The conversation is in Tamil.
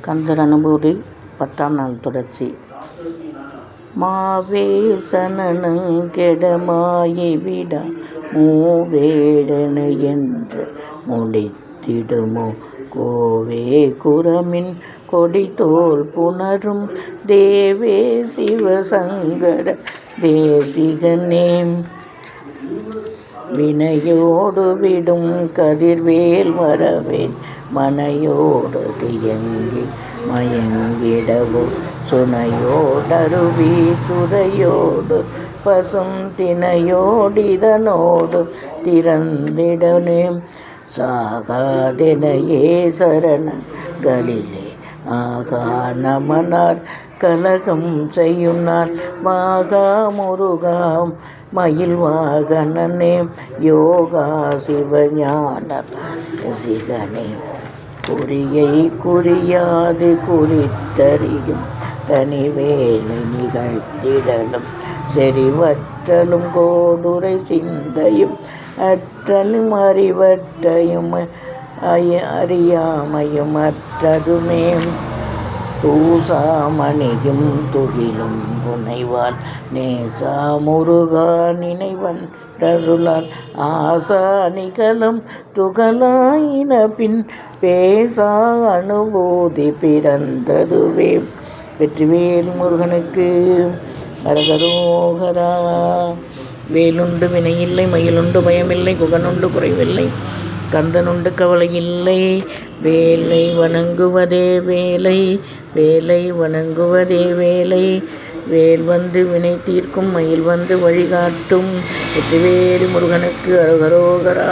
கந்தர் அனுபூதி 10ஆம் நாள் தொடர்ச்சி. மாவேசனங்கெட மாயிவிடா மூவேடன என்று முடித்திடுமோ கோவே குரமின் கொடிதோள் புணரும் தேவே சிவசங்கர தேசிகனே. வினையோடு விடும் கதிர்வேல் வரவேன் மனையோடு தியங்கி மயங்கிடவோ சுனையோடருவி துறையோடு பசும் தினையோடிதனோடு திறந்திடனே. சாகாதெனையே சரணங்களிலே ஆகா நமனார் கலகம் செய்யுன்னார் மாகா முருகாம் மயில் வாகனனே யோகா சிவஞான ரசிகனே. குறியை குறியாது குறித்தறியும் தனிவேலை நிகழ்த்திடலும் செறிவற்றலும் கோடுரை சிந்தையும் அற்றலும் அறிவற்றையும் அறியாமையும் அற்றதுமே. தூசாமணியும் துகிலும் புனைவால் நேசா முருகா நினைவன்றருளால் ஆசா நிகழும் துகளாயின பின் பேசா அனுபூதி பிறந்ததுவே. வெற்றிவேல் முருகனுக்கு அரகரோகரா. வேலுண்டு வினையில்லை, மயிலுண்டு பயமில்லை, குகனுண்டு குறைவில்லை, கந்தனுண்டு கவலை இல்லை. வேலை வணங்குவதே வேலை, வேலை வணங்குவதே வேலை. வேல் வந்து வினை தீர்க்கும், மயில் வந்து வழிகாட்டும். வெற்றிவேல் முருகனுக்கு அரகரோகரா.